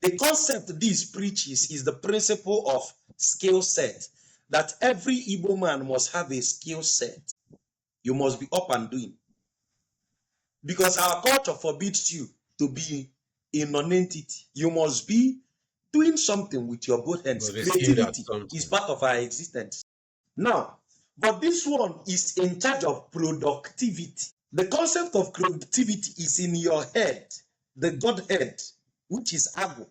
The concept this preaches is the principle of skill set, that every Igbo man must have a skill set. You must be up and doing. Because our culture forbids you to be a non-entity. You must be doing something with your both hands. Creativity is part of our existence. Now, but this one is in charge of productivity. The concept of productivity is in your head, the Godhead, which is Agu.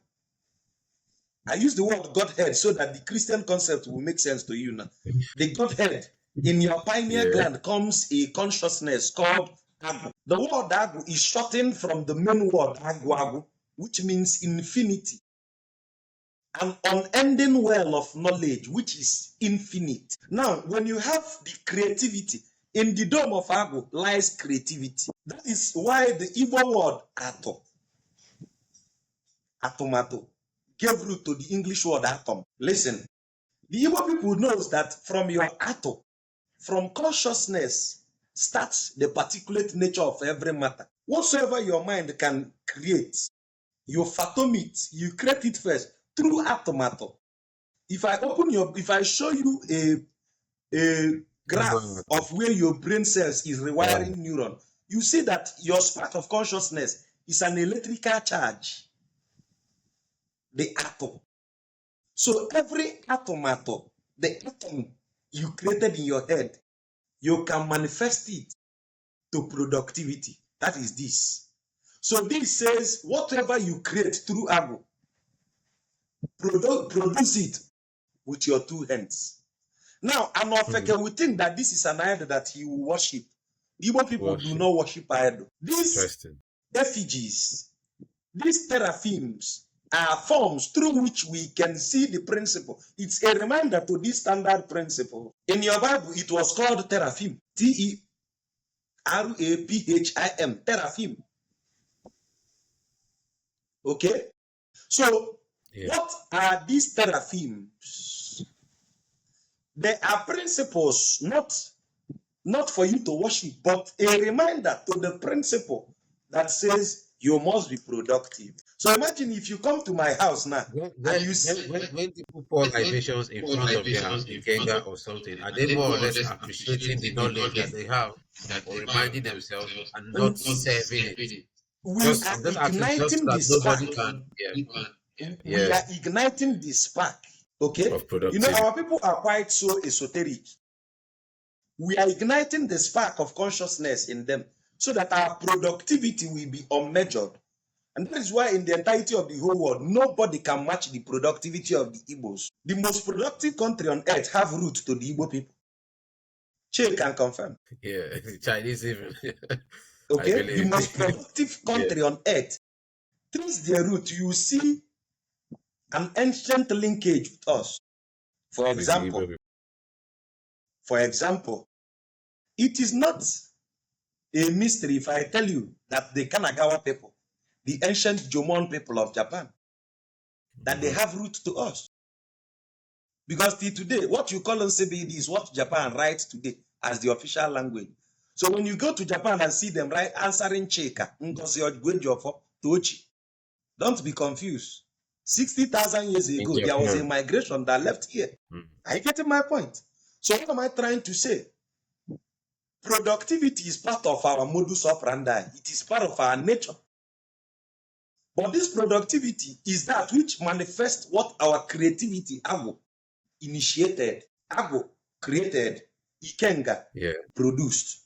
I use the word Godhead so that the Christian concept will make sense to you now. The Godhead, in your pineal gland comes a consciousness called Agu. The word Agu is shortened from the main word Agu, which means infinity. An unending well of knowledge, which is infinite. Now, when you have the creativity, in the dome of Agu lies creativity. That is why the Igbo word ato, atomato, gave root to the English word atom. Listen, the Igbo people knows that from your ato, from consciousness, starts the particulate nature of every matter. Whatsoever your mind can create, you fathom it, you create it first through atomato. If I show you a graph of where your brain cells is rewiring neuron, you see that your spark of consciousness is an electrical charge, the atom. So every atomato, the atom you created in your head, you can manifest it to productivity. That is this. So this says, whatever you create through Agu, produce it with your two hands. Now, an Ofeke will think that this is an idol that he will worship. Igbo people do not worship idol. These effigies, these teraphims are forms through which we can see the principle. It's a reminder to this standard principle. In your Bible, it was called teraphim. T-E-R-A-P-H-I-M, teraphim. Okay? So, what are these teraphims? They are principles, not for you to worship, but a reminder to the principle that says you must be productive. So imagine if you come to my house now and you see when people pour libations in front of their Ikenga or something, are they more or less appreciating the knowledge that they have or reminding themselves and not serving it? We are I'm just asking just so igniting the that spark. nobody can We are igniting the spark. Okay? of You know, productivity. our people are quite so esoteric. We are igniting the spark of consciousness in them so that our productivity will be unmeasured. And that is why in the entirety of the whole world, nobody can match the productivity of the Igbos. The most productive country on earth have roots to the Igbo people. Che can confirm. Yeah, Chinese even. Okay? The most productive country on earth, trace their root, you see an ancient linkage with us. For example, it is not a mystery if I tell you that the Kanagawa people, the ancient Jomon people of Japan, that they have roots to us. Because till today, what you call CBD is what Japan writes today as the official language. So when you go to Japan and see them answering Cheka, Ngozi Ogwenjofo, Tochi, don't be confused. 60,000 years ago, there was a migration that left here. Are you getting my point? So what am I trying to say? Productivity is part of our modus operandi. It is part of our nature. But this productivity is that which manifests what our creativity, Ago, initiated, Ago, created, Ikenga, produced.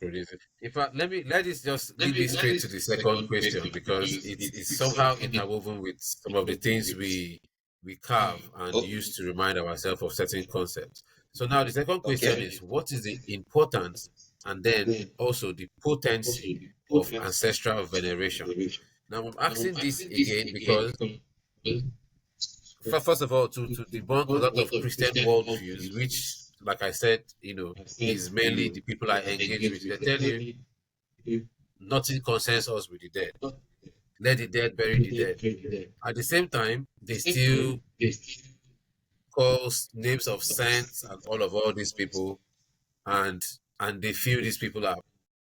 In fact, let this just lead me straight to the second question, because it's somehow interwoven with some of the things we carve and use to remind ourselves of certain concepts. So now the second question is, what is the importance and then also the potency of ancestral veneration? Now I'm asking this again because first of all, to debunk a lot of Christian worldviews, which, like I said, is mainly the people I engage with. They tell you nothing concerns us with the dead. Let the dead bury the dead. At the same time, they still call names of saints and all these people, and they fill these people up.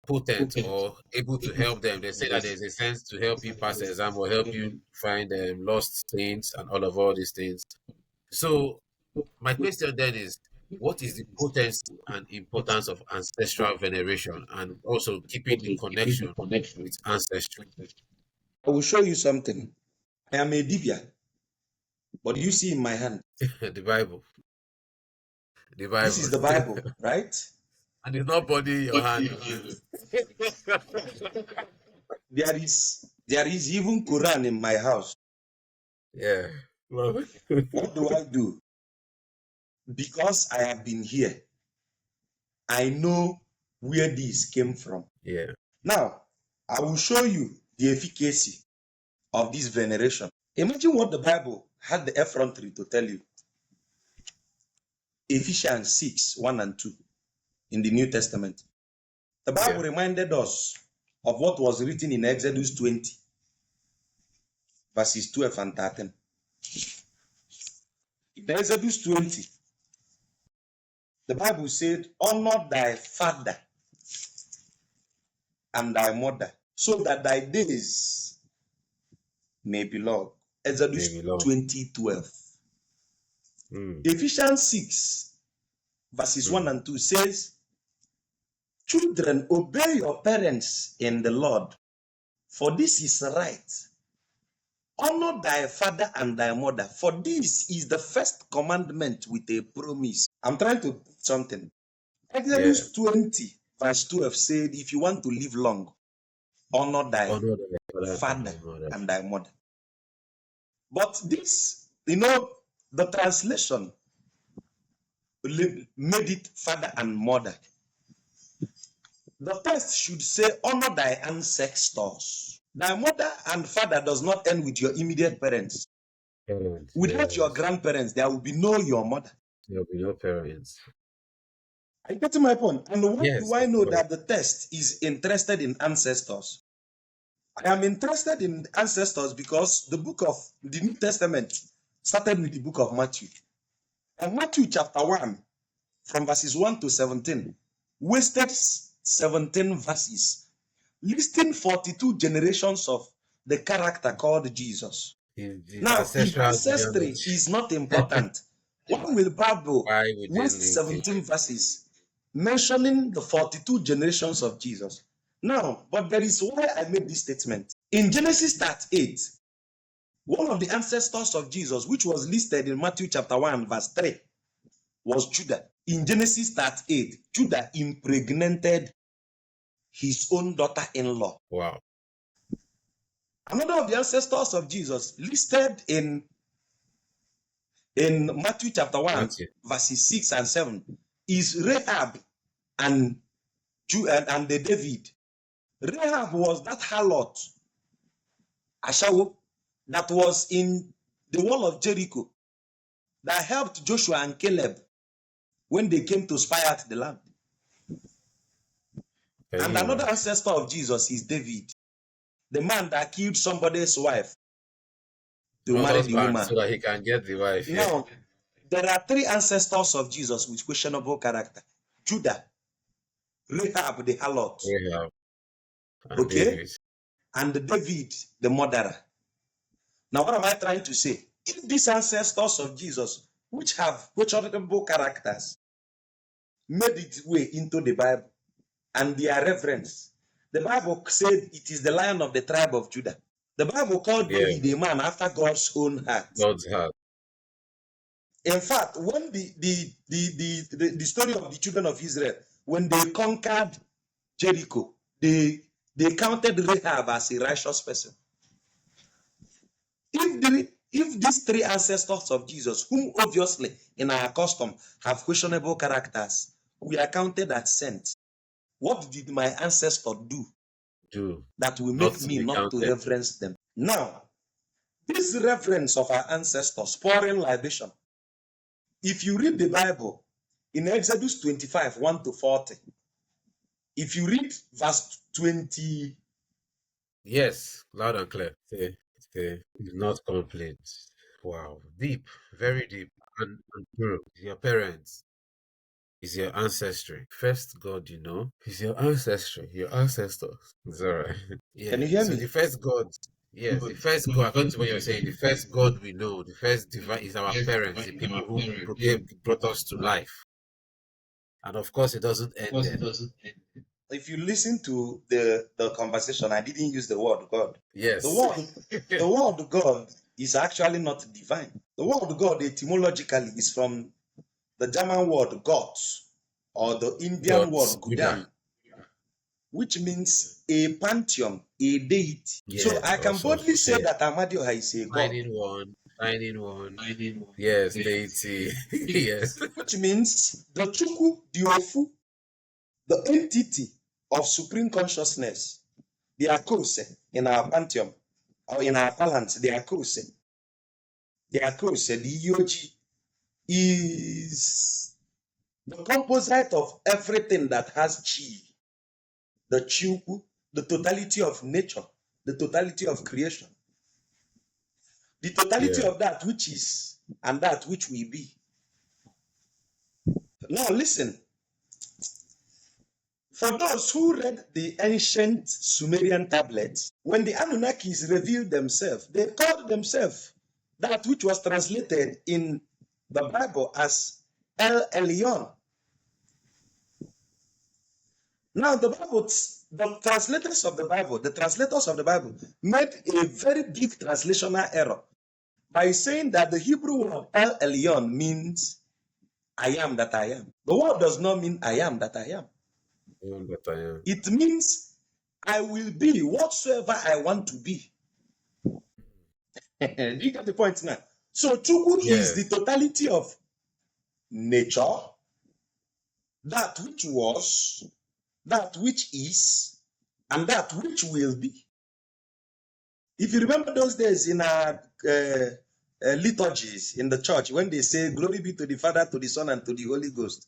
potent or able to help them. They say that there's a sense to help you pass the exam or help you find lost things and all these things. So my question then is, what is the potency and importance of ancestral veneration and also keeping the connection with ancestry? I will show you something. I am a Dibia, but you see in my hand, The Bible. The this Bible. is the Bible, right? And it's not body in your hand. There is even Quran in my house. Yeah. Well, What do I do? Because I have been here, I know where this came from. yeah. Now, I will show you the efficacy of this veneration. Imagine what the Bible had the effrontery to tell you. Ephesians 6, 1 and 2 in the New Testament. The Bible reminded us of what was written in Exodus 20, verses 12 and 13. In Exodus 20, the Bible said, honor thy father and thy mother, so that thy days may be long. Exodus 20:12. Ephesians 6, verses 1 and 2 says, children, obey your parents in the Lord, for this is right. Honor thy father and thy mother, for this is the first commandment with a promise. I'm trying to put something. Exodus 20, verse 12 said, if you want to live long, honor thy father and thy mother. But this, the translation made it father and mother. The text should say, honor thy ancestors. Thy mother and father does not end with your immediate parents. Without your grandparents, there will be no your mother. There will be no parents. Are you getting my point? And why do I know that the text is interested in ancestors? I am interested in ancestors because the book of the New Testament started with the book of Matthew. And Matthew chapter 1, from verses 1 to 17, wasted 17 verses, listing 42 generations of the character called Jesus. Now, if ancestry is not important, why will Bible waste 17 verses mentioning the 42 generations of Jesus? Now, but there is why I made this statement. In Genesis 38, one of the ancestors of Jesus, which was listed in Matthew chapter 1, verse 3, was Judah. In Genesis 38, Judah impregnated his own daughter-in-law. Wow. Another of the ancestors of Jesus listed in Matthew chapter 1, verses 6 and 7, is Rahab and the David. Rahab was that harlot, Ashawo, that was in the wall of Jericho, that helped Joshua and Caleb when they came to spy out the land. And another ancestor of Jesus is David, the man that killed somebody's wife to marry the woman. So that he can get the wife. Now, there are three ancestors of Jesus with questionable character. Judah, Rahab the harlot, and David. And David the murderer. Now, what am I trying to say? If these ancestors of Jesus, which have questionable characters, made its way into the Bible and their reverence, the Bible said it is the Lion of the tribe of Judah. The Bible called David a man after God's own heart. God's heart. In fact, when the story of the children of Israel, when they conquered Jericho, they counted Rahab as a righteous person. If these three ancestors of Jesus, whom obviously in our custom have questionable characters, we are counted as saints, what did my ancestor do that will make me not to reverence them? Now, this reverence of our ancestors, pouring libation, if you read the Bible in Exodus 25, 1 to 40, if you read verse 20. Yes, loud and clear. It's not complete. Wow. Deep, very deep. And true. Your parents. is your ancestry. First God, is your ancestry, your ancestors. It's all right. Can Yeah. you hear So me? the first God, yes, the first God, according to what you're saying, the first God we know, the first divine is our parents, the people who brought us to life. And of course, it doesn't end there. If you listen to the conversation, I didn't use the word God. Yes. The word God is actually not divine. The word God etymologically is from the German word Gott or the Indian word Gudan, which means a pantheon, a deity. Yes, so I can boldly say that Amadioha is a God. Nine in one. Yes, deity. Yes. Which means the Chukwu, the Ofu, the entity of supreme consciousness, the Akose in our pantheon, or in our parlance, the Akose. The Akose, the Yoji, is the composite of everything that has chi. The Chukwu, the totality of nature, the totality of creation, the totality of that which is and that which will be. Now listen, for those who read the ancient Sumerian tablets, when the Anunnakis revealed themselves, they called themselves that which was translated in the Bible as El Elyon. Now the translators of the Bible made a very big translational error by saying that the Hebrew word El Elyon means I am that I am. The word does not mean I am that I am. It means I will be whatsoever I want to be. You get the point now? So Chukwu is the totality of nature, that which was, that which is, and that which will be. If you remember those days in our liturgies in the church, when they say, glory be to the Father, to the Son, and to the Holy Ghost,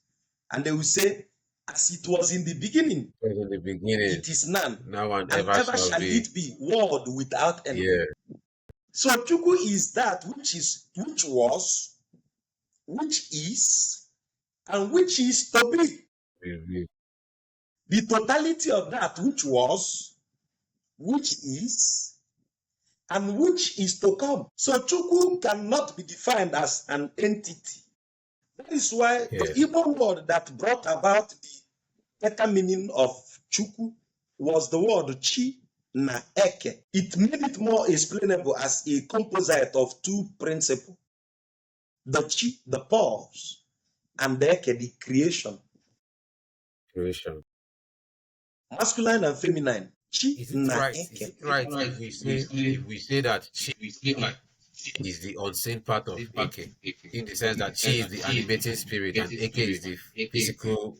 and they will say, as it was in the beginning, it is none, and ever shall it be, world without end. So Chukwu is that which was, which is, and which is to be. The totality of that which was, which is, and which is to come. So Chukwu cannot be defined as an entity. That is why the Igbo word that brought about the better meaning of Chukwu was the word Chi na Eke. It made it more explainable as a composite of two principles. The Chi, the pause, and the Eke, the creation. Masculine and feminine. Chi na Eke. Is it right if we say that Chi is the unseen part of Eke, in the sense that Chi is the animating spirit and Eke is the physical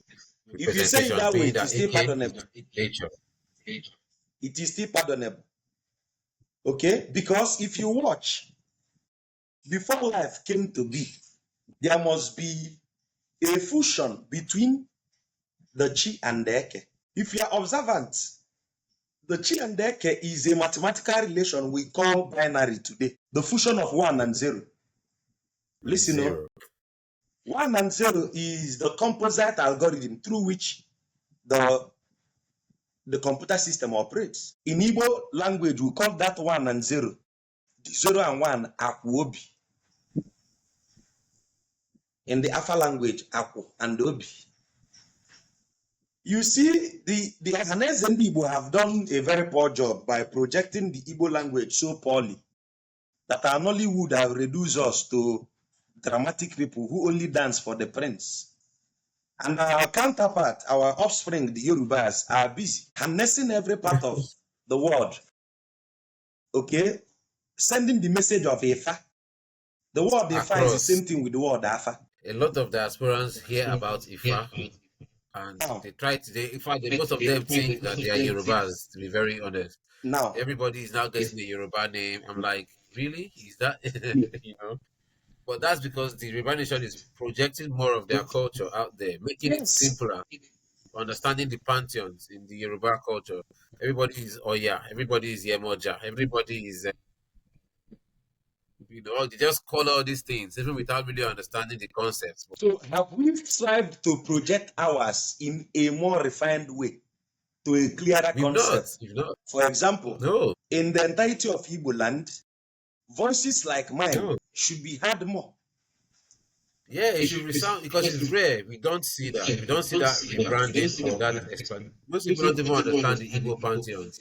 representation? If you say it that way, it is still pardonable. Nature. It is still pardonable. Okay? Because if you watch, before life came to be, there must be a fusion between the Chi and the Eke. If you are observant, the Chi and the Eke is a mathematical relation we call binary today. The fusion of 1 and 0. Listen, 1 and 0 is the composite algorithm through which the computer system operates. In Igbo language, we call that 1 and 0. The 0 and 1, Akwobi. In the Afa language, Akwo and Obi. You see, the amaze and Igbo have done a very poor job by projecting the Igbo language so poorly that our Nollywood have reduced us to dramatic people who only dance for the prince. And our counterpart, our offspring, the Yorubas, are busy harnessing every part of the world. Okay? Sending the message of Ifa. The word Ifa is the same thing with the word Afa. A lot of diasporans hear about Ifa and they try to, in fact, most of them think that they are Yorubas, to be very honest. Now, everybody is now getting the Yoruba name. I'm like, really? Is that, But that's because the Yoruba nation is projecting more of their culture out there, making it simpler, understanding the pantheons in the Yoruba culture. Everybody is Oya, everybody is Yemoja, everybody is You know, they just call all these things even without really understanding the concepts. So have we strived to project ours in a more refined way to a clearer We've not. concept? We've not. For example, No. in the entirety of Igbo land, voices like mine No. should be heard more. Yeah, it should resound because it's rare. We don't see that. We don't see that rebranding or that expand. Most people don't even understand the Igbo pantheons.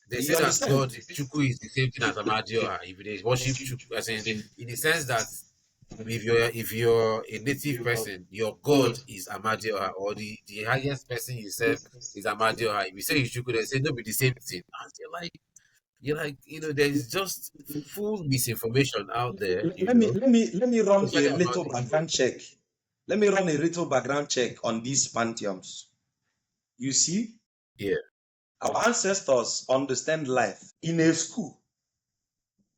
They say You that understand? God, Chukwu, is the same thing as Amadioha. If they worship Chukwu, as in the sense that if you're a native person, your God is Amadioha, or the highest person you serve is Amadioha. If you say it's Chukwu, they say no, be the same thing. And you're like, there's just full misinformation out there. Let me run a Especially about little the background check. Let me run a little background check on these pantheons. You see, yeah, our ancestors understand life. In a school,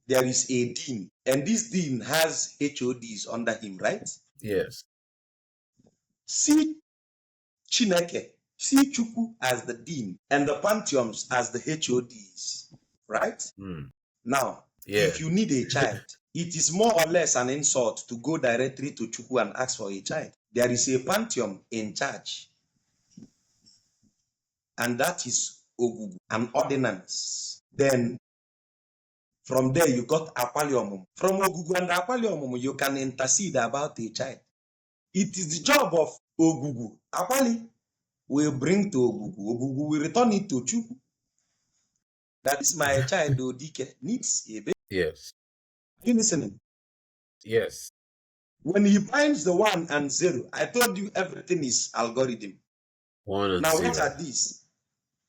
there is a dean, and this dean has HODs under him, right? yes, See Chineke, see Chukwu as the dean, and the pantheons as the HODs, right? Now, yeah, if you need a child, it is more or less an insult to go directly to Chukwu and ask for a child. There is a pantheon in charge, and that is Ogugu, an ordinance. Then from there, you got Akwaliomum. From Ogugu and Akwaliomum, you can intercede about a child. It is the job of Ogugu. Akwali will bring to Ogugu. Ogugu will return it to Chukwu. That is my child, Odike, needs a baby. yes. Are you listening? Yes. When he binds the 1 and 0, I told you everything is algorithm. 1 and now, 0. what are these?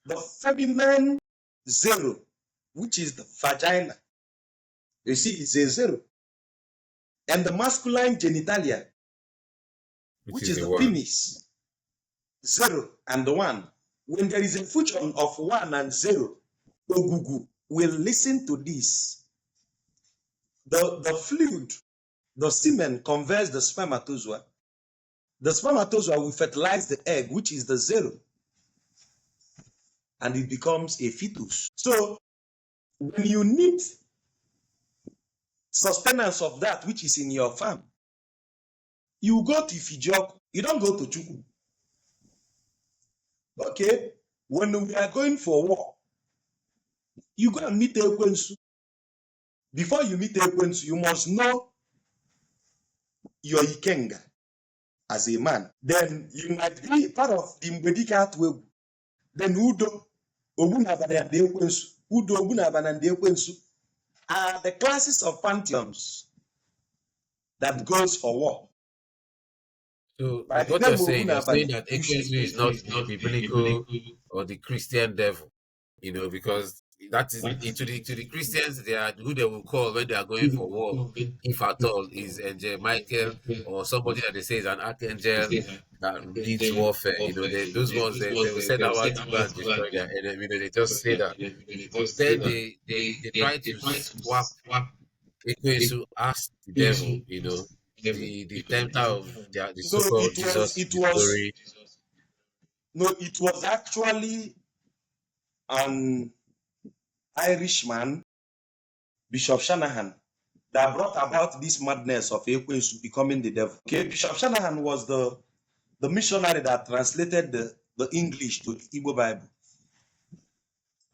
The feminine 0, which is the vagina. You see, it's a 0. And the masculine genitalia, which is the 1. penis. 0 and 1. When there is a fusion of 1 and 0, Ogugu will listen to this. The fluid, the semen converts the spermatozoa. The spermatozoa will fertilize the egg, which is the 0. And it becomes a fetus. So, when you need sustenance of that which is in your farm, you go to Ifijoku. You don't go to Chukwu. Okay? When we are going for war, you go and meet Ekwensu. Before you meet Ekwensu, you must know your Ikenga as a man. Then you might be part of the Mbedika Atwegu. Then Udo, Obunabana and the Ekwensu. Udo, Obunabana and the Ekwensu are the classes of pantheons that goes for war. So what you're saying that Ekwensu is not the biblical or the Christian devil, because that is to the Christians, they are who they will call when they are going for war, if at all, is Angel Michael or somebody that they say is an archangel that leads warfare. Those ones they will send out to go and destroy their enemy. They just say that, but then they try to swap Ekwensu as the devil. The tempter of the so-called Jesus story. No, it was actually an Irishman, Bishop Shanahan, that brought about this madness of Ekwensu becoming the devil. Okay, Bishop Shanahan was the missionary that translated the English to the Igbo Bible.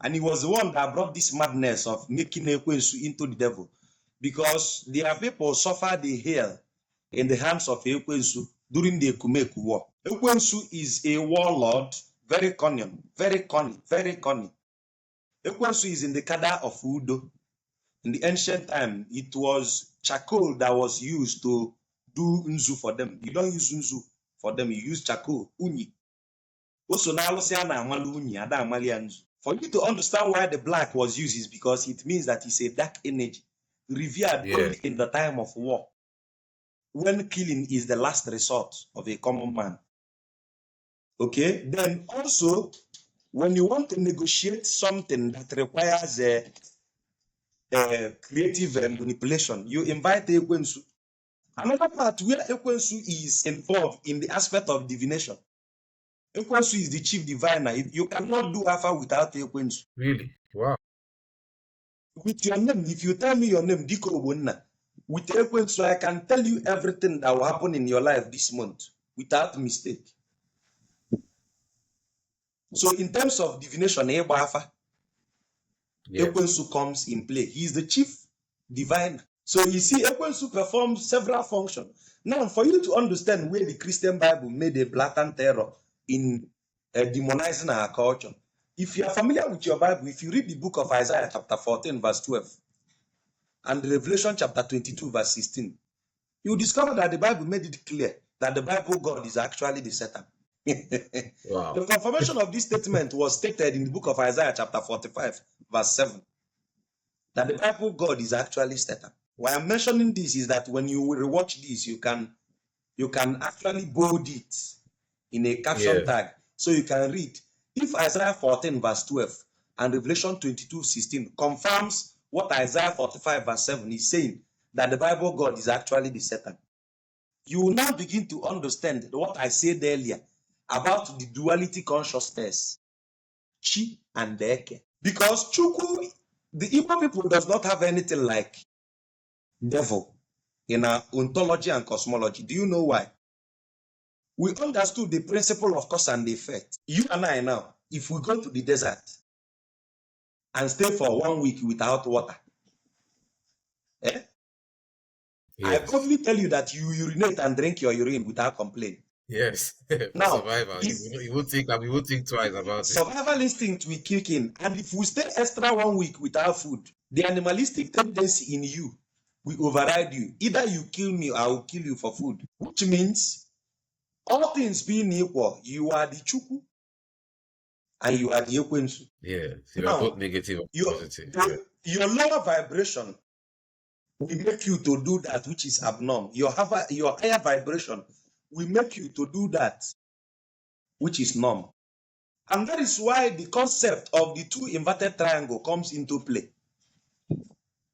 And he was the one that brought this madness of making Ekwensu into the devil. Because their people suffered the hell in the hands of Ekwensu during the Ekumeku War. Ekwensu is a warlord, very cunning, very cunning, very cunning. Ekwensu is in the Kada of Udo. In the ancient time, it was charcoal that was used to do nzu for them. You don't use nzu for them, you use charcoal, unyi. For you to understand why the black was used is because it means that it's a dark energy revered only in the time of war, when killing is the last resort of a common man. Okay, then also when you want to negotiate something that requires creative manipulation, you invite Ekwensu. Another part where Ekwensu is involved in the aspect of divination. Ekwensu is the chief diviner. You cannot do Alpha without Ekwensu. Really? Wow. With your name, if you tell me your name, Diko Obonna, With Ekwen, so I can tell you everything that will happen in your life this month without mistake. So in terms of divination, Ekwensu comes in play. He is the chief diviner. So you see, Ekwensu performs several functions. Now, for you to understand where the Christian Bible made a blatant error in demonizing our culture, if you are familiar with your Bible, if you read the book of Isaiah chapter 14 verse 12 and Revelation chapter 22 verse 16, you discover that the Bible made it clear that the Bible God is actually the Satan. Wow. The confirmation of this statement was stated in the book of Isaiah chapter 45 verse 7, that the Bible God is actually Satan. Why I'm mentioning this is that when you rewatch this, you can actually bold it in a caption tag, so you can read. If Isaiah 14 verse 12 and Revelation 22:16 confirms what Isaiah 45 verse 7 is saying, that the Bible God is actually the Satan, you will now begin to understand what I said earlier about the duality consciousness, Chi and Eke. Because Chukwu, the Igbo people does not have anything like devil in our ontology and cosmology. Do you know why? We understood the principle of cause and effect. You and I now, if we go to the desert and stay for 1 week without water, I boldly tell you that you urinate and drink your urine without complaint. Yes, now, survival. You won't think twice about it. Survival instinct will kick in, and if we stay extra 1 week without food, the animalistic tendency in you will override you. Either you kill me or I will kill you for food, which means all things being equal, you are the Chukwu and you are the Ekwensu. Yeah, so you are both negative and positive. Your lower vibration will make you to do that which is abnormal. Your higher vibration will make you to do that which is normal. And that is why the concept of the two inverted triangle comes into play.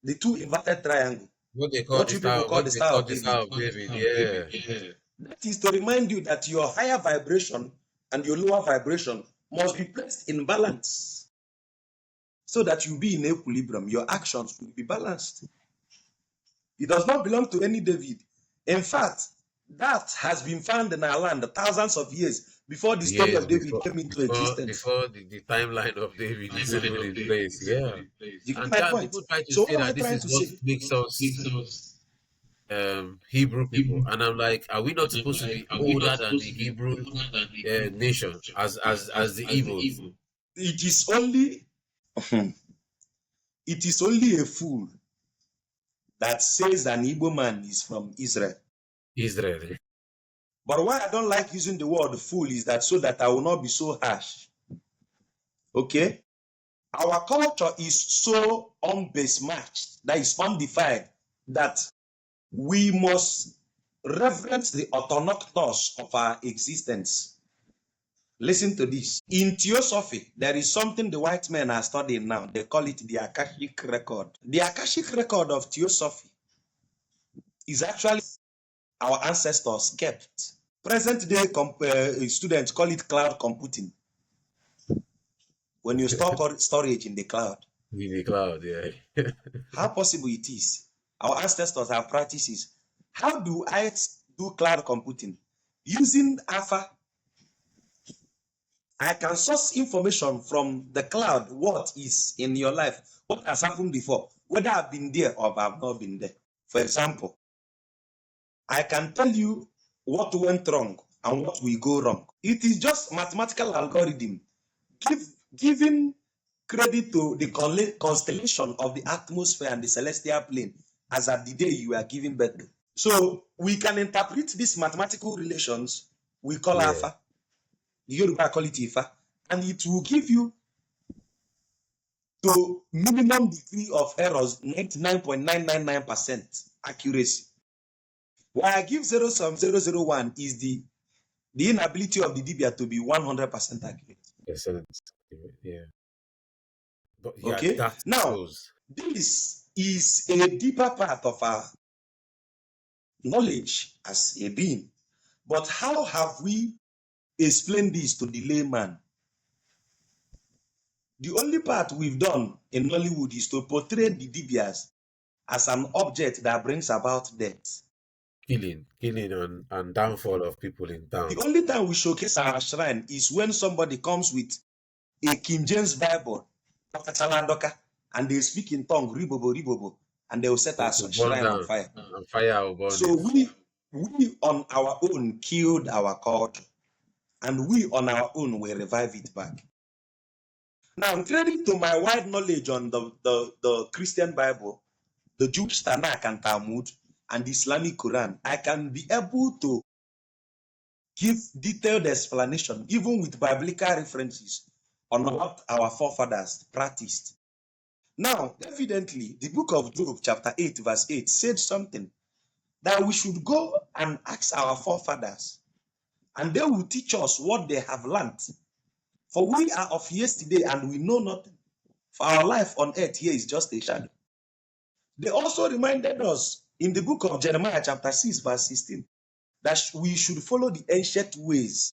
The two inverted triangle. What you people call the Star of David. Yeah. That is to remind you that your higher vibration and your lower vibration must be placed in balance, so that you be in equilibrium. Your actions will be balanced. It does not belong to any David. In fact, that has been found in our land thousands of years before the story of David came into existence. Before the timeline of David is even in place. Yeah. You get And my point. People try to say that this is what makes us Hebrew people, and I'm like, are we not supposed to be older than the Hebrew nation as the Igbos? It is only a fool that says an Igbo man is from Israel. But why I don't like using the word fool is that so that I will not be so harsh. Okay? Our culture is so unbase-matched, that is undefined, that we must reverence the autonomy of our existence. Listen to this. In Theosophy, there is something the white men are studying now. They call it the Akashic record. The Akashic record of Theosophy is actually our ancestors kept. Present day students call it cloud computing. When you store storage in the cloud. In the cloud, yeah. How possible it is? Our ancestors have practices. How do I do cloud computing? Using Alpha, I can source information from the cloud, what is in your life, what has happened before, whether I've been there or I've not been there. For example, I can tell you what went wrong and what will go wrong. It is just mathematical algorithm, giving credit to the constellation of the atmosphere and the celestial plane as at the day you are giving birth. So we can interpret these mathematical relations we call Alpha. The Yoruba call it Ifa, and it will give you to minimum degree of errors 99.999% accuracy. Why I give 0.001 is the inability of the Dibia to be 100% accurate. Yeah. But yeah, okay. Now, this is a deeper part of our knowledge as a being. But how have we explained this to the layman? The only part we've done in Nollywood is to portray the Dibias as an object that brings about death. Killing and downfall of people in town. The only time we showcase our shrine is when somebody comes with a King James Bible, and they speak in tongue, ribobo, ribobo, and they will set our shrine on fire. And fire will burn So it. we on our own killed our culture, and we on our own will revive it back. Now, credit to my wide knowledge on the Christian Bible, the Jewish Tanakh and Talmud, and the Islamic Quran, I can be able to give detailed explanation, even with biblical references, on what our forefathers practiced. Now, evidently, the book of Job, chapter 8, verse 8, said something that we should go and ask our forefathers, and they will teach us what they have learned. For we are of yesterday and we know nothing. For our life on earth here is just a shadow. They also reminded us in the book of Jeremiah, chapter 6, verse 16, that we should follow the ancient ways,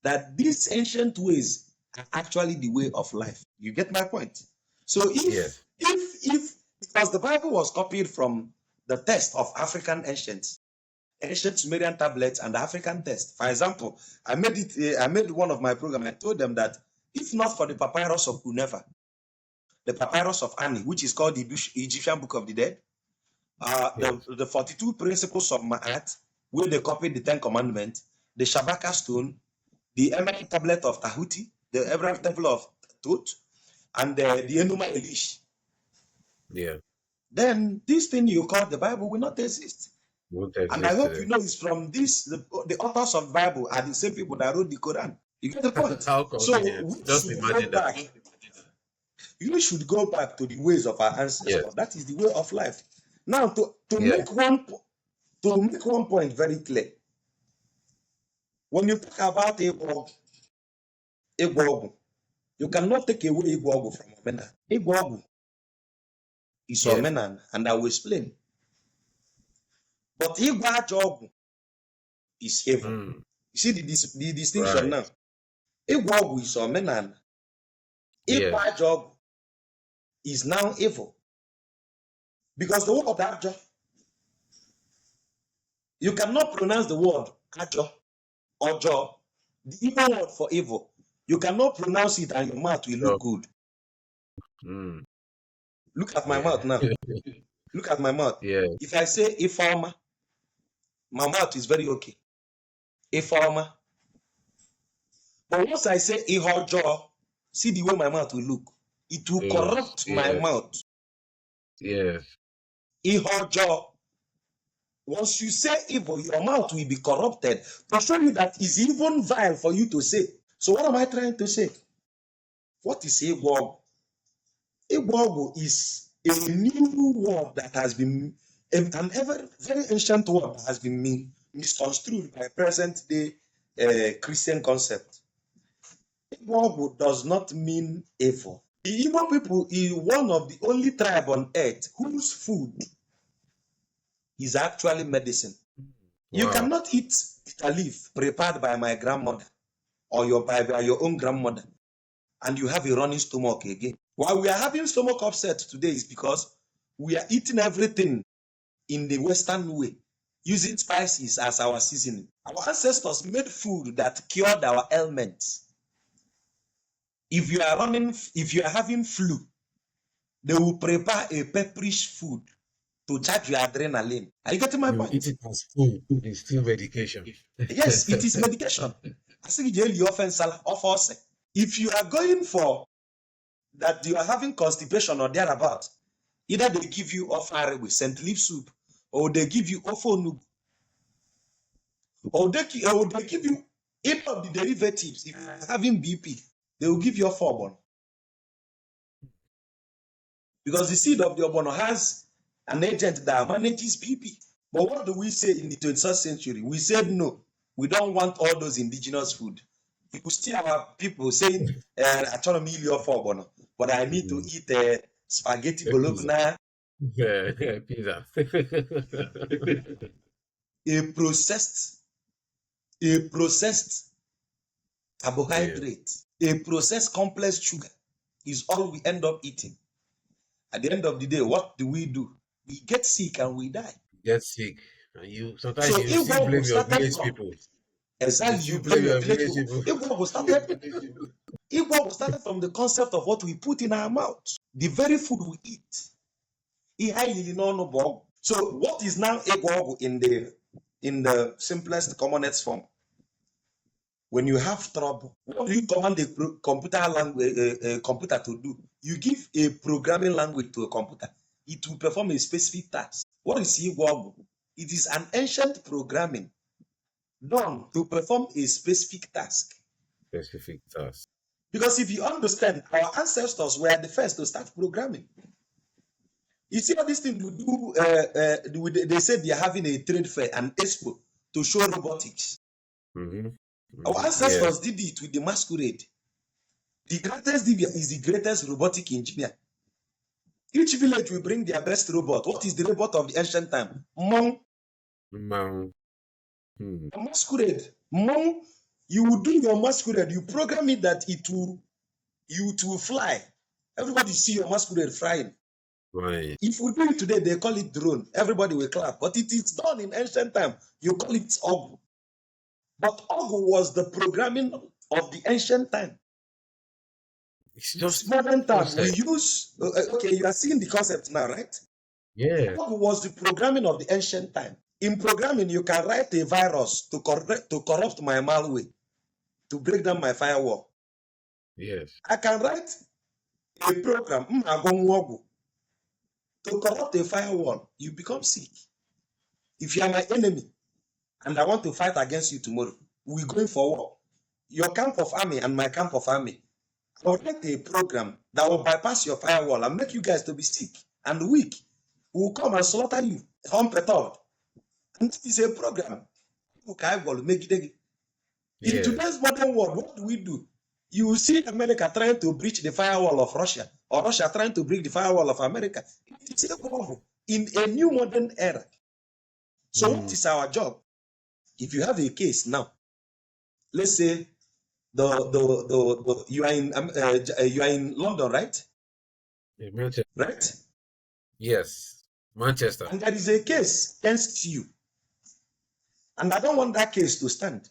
that these ancient ways are actually the way of life. You get my point? So if because the Bible was copied from the text of African ancient Sumerian tablets and the African text. For example, I made one of my programs. I told them that if not for the papyrus of Unefa, the papyrus of Ani, which is called the Egyptian Book of the Dead, the 42 principles of Ma'at, where they copied the 10 Commandments, the Shabaka stone, the Emerald tablet of Tahuti, the Emerald temple of Tut, and the Enuma Elish. Yeah. Then this thing you call the Bible will not exist. And I hope you know it's from this, the authors of the Bible are the same people that wrote the Quran. You get the point? So just imagine that. You should go back to the ways of our ancestors. Yes. That is the way of life. Now, to make one point very clear, when you talk about Igbo, you cannot take away Igbo from Omenaala. Igbo is Omenaala, and I will explain. But Igbo is evil. You see the distinction now. Igbo is Omenaala. Igbo is now evil. Because the word Ajo, you cannot pronounce the word Ajo or Jo, the Igbo word for evil. You cannot pronounce it and your mouth will look good. Look at my mouth now. Look at my mouth. If I say Ifeoma, my mouth is very okay. Ifeoma. But once I say Ihojo, see the way my mouth will look. It will corrupt my mouth. Yes. Ihojo. Once you say evil, your mouth will be corrupted to show you that it's even vile for you to say. So what am I trying to say? What is Igbo? Igbo is a new word that has been, an very ancient word that has been misconstrued by present day Christian concept. Igbo does not mean evil. The Igbo people is one of the only tribe on earth whose food is actually medicine. Wow. You cannot eat bitter leaf prepared by my grandmother or by your own grandmother, and you have a running stomach again. Why we are having stomach upset today is because we are eating everything in the Western way, using spices as our seasoning. Our ancestors made food that cured our ailments. If you are having flu, they will prepare a pepperish food to charge your adrenaline. Are you getting my point? Eat it as food. It's still medication. Yes, it is medication. If you are going for that, you are having constipation or thereabout, either they give you ofare with St. Leaf soup, or they give you ofonu, or they give you any of the derivatives. If you are having BP, they will give you a forbon. Because the seed of the obono has an agent that manages BP. But what do we say in the 21st century? We said no, we don't want all those indigenous food. People still have people saying, I try to meal your forbon, but I need to eat spaghetti bologna. Pizza. a processed carbohydrate, a processed complex sugar is all we end up eating. At the end of the day, what do? We get sick and we die. Get sick, and you sometimes So you still Igbo blame your started village from people. You exactly still you blame blame your your village village people. people. Igbo started from the concept of what we put in our mouth, the very food we eat. So what is now Igbo in the simplest, commonest form? When you have trouble, what do you command a computer language, a computer to do? You give a programming language to a computer. It will perform a specific task. What is Igbo? It is an ancient programming done to perform a specific task. Specific task. Because if you understand, our ancestors were the first to start programming. You see all these things we do, they said they are having a trade fair, an expo to show robotics. Mm-hmm. Our ancestors did it with the masquerade. The greatest Dibia is the greatest robotic engineer. Each village will bring their best robot. What is the robot of the ancient time? Mong. A masquerade. Mong, you will do your masquerade. You program it that it will fly. Everybody see your masquerade flying. Right. If we do it today, they call it drone. Everybody will clap. But it is done in ancient time. You call it Ogu. But Ogu was the programming of the ancient time. It's just modern time. We use okay, you are seeing the concept now, right? Yeah. Ogu was the programming of the ancient time. In programming, you can write a virus to corrupt my malware, to break down my firewall. Yes. I can write a program to corrupt a firewall. You become sick. If you are my enemy and I want to fight against you tomorrow, we're going for war. Your camp of army and my camp of army. I'll write a program that will bypass your firewall and make you guys to be sick and weak. We will come and slaughter you, unperturbed. And this is a program. In today's modern world, what do? You will see America trying to breach the firewall of Russia, or Russia trying to break the firewall of America. It's a problem in a new modern era. So what is our job? If you have a case now, let's say you are in London, right? Right? Yes, Manchester. And there is a case against you. And I don't want that case to stand.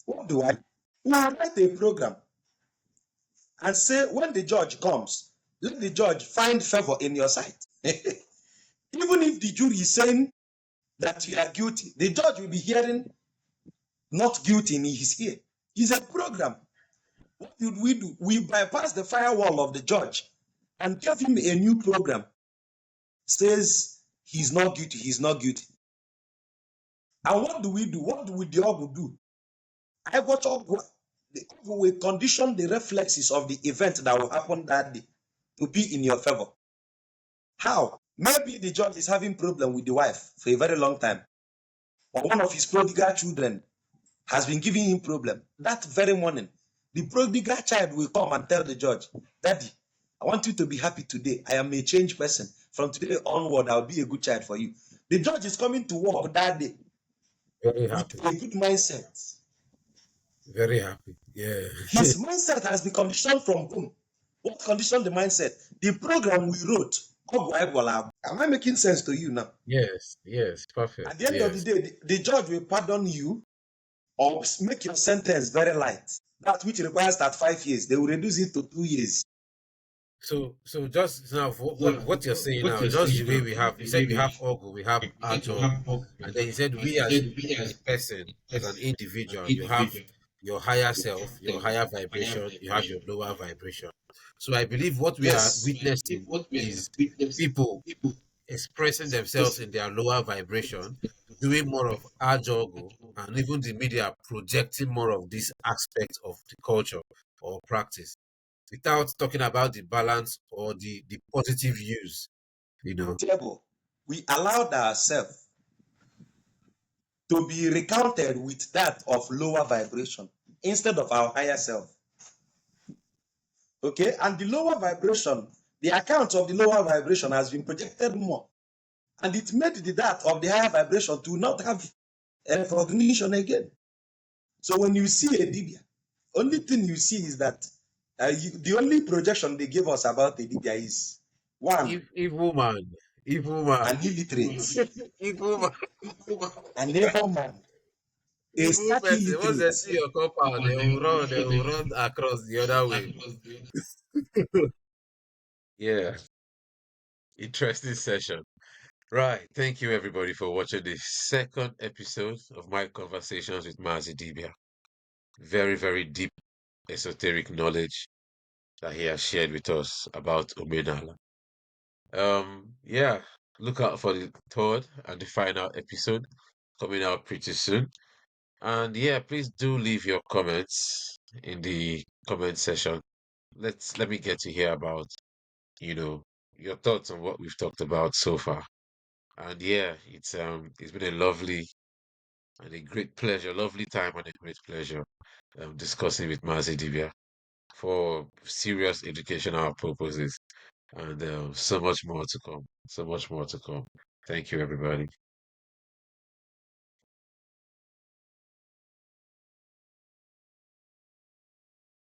What do I do? We write a program and say when the judge comes, let the judge find favor in your sight. Even if the jury is saying that you are guilty, the judge will be hearing not guilty in his ear. It's a program. What did we do? We bypass the firewall of the judge and give him a new program. Says he's not guilty, he's not guilty. And what do? What do the Ogu do? I got Ogu. The Ogu will condition the reflexes of the event that will happen that day to be in your favor. How? Maybe the judge is having problem with the wife for a very long time, or one of his prodigal children has been giving him problem. That very morning, the prodigal child will come and tell the judge, Daddy, I want you to be happy today. I am a changed person. From today onward, I'll be a good child for you. The judge is coming to work that day very happy, with a good mindset. Very happy. Yeah. His mindset has been conditioned from whom? What conditioned the mindset? The program we wrote. Am I making sense to you now? Yes, perfect. At the end of the day, the judge will pardon you or make your sentence very light. That which requires 5 years, they will reduce it to 2 years. So just now, what you're saying now, just the way we have, you said we have Ogu, we have Ajo, and then you said we as a person, as an individual, you have your higher self, your higher vibration, you have your lower vibration. So I believe what we are witnessing is people expressing themselves in their lower vibration, doing more of Ajogu, and even the media projecting more of this aspect of the culture or practice, without talking about the balance or the positive use, We allowed ourselves to be recounted with that of lower vibration instead of our higher self. Okay, and the lower vibration, the account of the lower vibration has been projected more, and it made that of the higher vibration to not have recognition again. So when you see a Dibia, only thing you see is that the only projection they give us about a Dibia is one evil man, Evil man. an illiterate, Evil man. a neighbor man, a Evil stark person. Once they see illiterate. your compound, they will run across the other way. Yeah. Interesting session. Right. Thank you everybody for watching the second episode of my conversations with Maazi Dibia. Very, very deep esoteric knowledge that he has shared with us about Omenaala. Yeah, look out for the third and the final episode coming out pretty soon. And yeah, please do leave your comments in the comment section. Let me get to hear about, you know, your thoughts on what we've talked about so far. And yeah, it's been a lovely and a great pleasure, lovely time and a great pleasure discussing with Maazi Dibia for serious educational purposes. And so much more to come. So much more to come. Thank you, everybody.